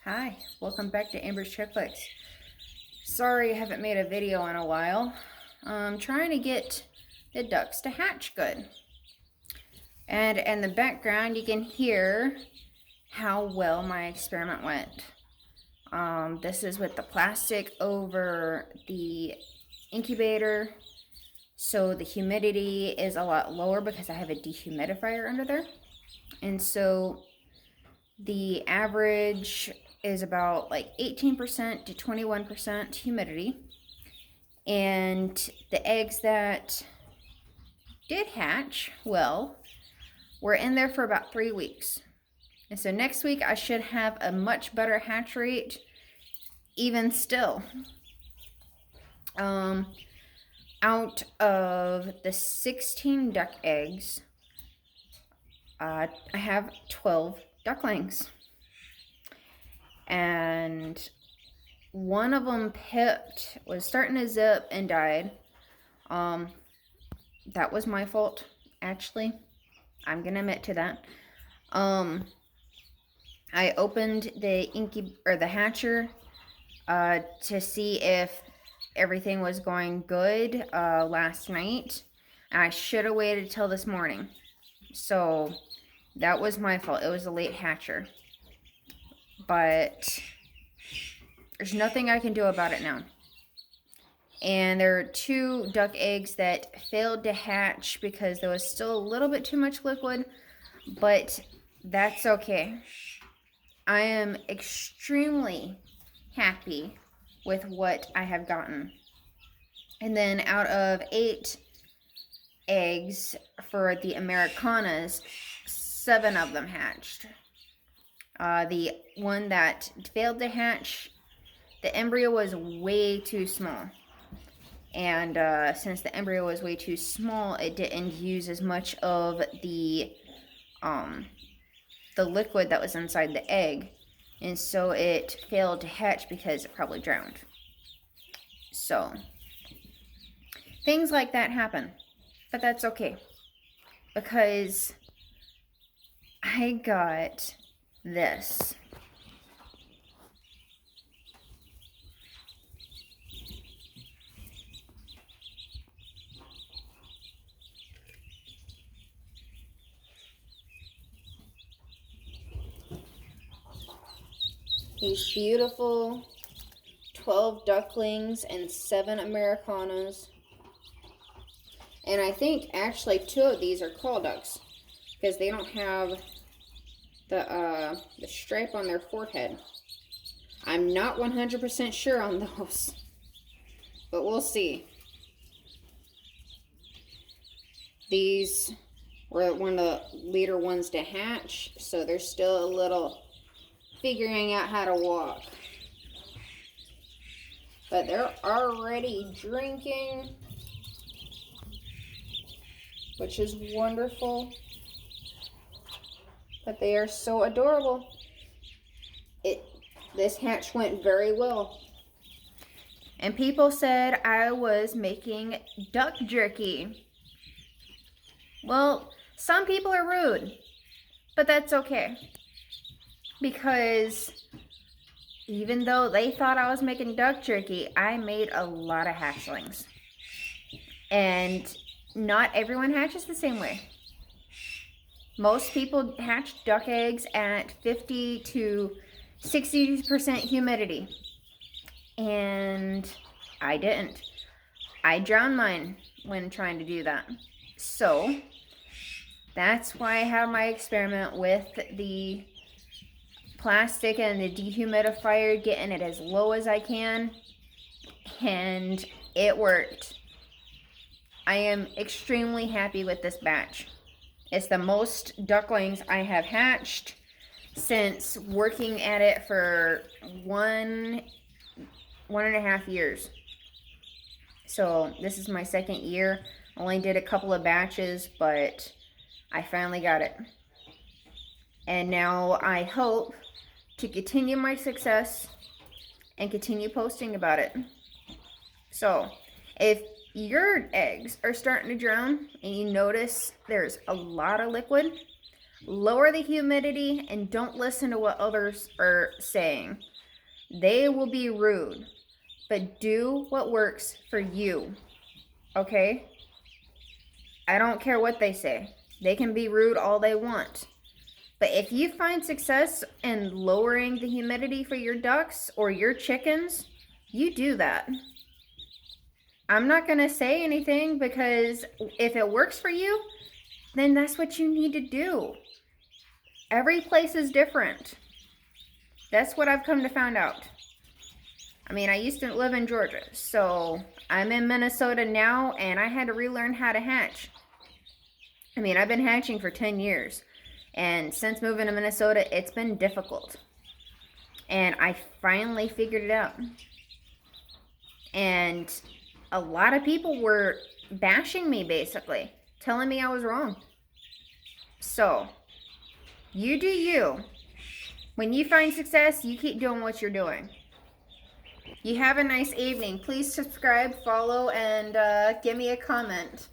Hi, welcome back to Amber's Chicklets. Sorry I haven't made a video in a while. I'm trying to get the ducks to hatch good. And in the background you can hear how well my experiment went. This is with the plastic over the incubator, so the humidity is a lot lower because I have a dehumidifier under there. And so the average is about like 18% to 21% humidity. And the eggs that did hatch well were in there for about 3 weeks. And so next week I should have a much better hatch rate even still. Out of the 16 duck eggs, I have 12 ducklings. And one of them pipped, was starting to zip and died. That was my fault, actually. I'm gonna admit to that. I opened the hatcher to see if everything was going good last night. I should have waited till this morning. So that was my fault. It was a late hatcher. But there's nothing I can do about it now. And there are 2 duck eggs that failed to hatch because there was still a little bit too much liquid, but that's okay. I am extremely happy with what I have gotten. And then out of 8 eggs for the Americanas, 7 of them hatched. The one that failed to hatch, the embryo was way too small. And since the embryo was way too small, it didn't use as much of the liquid that was inside the egg. And so it failed to hatch because it probably drowned. So things like that happen. But that's okay. Because I got this. These beautiful 12 ducklings and 7 Americanas. And I think actually 2 of these are call ducks because they don't have the stripe on their forehead. I'm not 100% sure on those, but we'll see. These were one of the later ones to hatch, so they're still a little figuring out how to walk. But they're already drinking, which is wonderful. But they are so adorable. This hatch went very well. And people said I was making duck jerky. Well, some people are rude, but that's okay. Because even though they thought I was making duck jerky, I made a lot of hatchlings. And not everyone hatches the same way. Most people hatch duck eggs at 50 to 60% humidity. And I didn't. I drowned mine when trying to do that. So that's why I have my experiment with the plastic and the dehumidifier, getting it as low as I can. And it worked. I am extremely happy with this batch. It's the most ducklings I have hatched since working at it for 1.5 years. So this is my 2nd year. Only did a couple of batches, but I finally got it. And now I hope to continue my success and continue posting about it. So if your eggs are starting to drown and you notice there's a lot of liquid, Lower the humidity and don't listen to what others are saying. They will be rude, but do what works for you, okay? I don't care what they say. They can be rude all they want. But if you find success in lowering the humidity for your ducks or your chickens, you do that. I'm not going to say anything because if it works for you, then that's what you need to do. Every place is different. That's what I've come to find out. I mean, I used to live in Georgia, so I'm in Minnesota now, and I had to relearn how to hatch. I mean, I've been hatching for 10 years, and since moving to Minnesota, it's been difficult. And I finally figured it out. And a lot of people were bashing me, basically, telling me I was wrong. So, you do you. When you find success, you keep doing what you're doing. You have a nice evening. Please subscribe, follow, and give me a comment.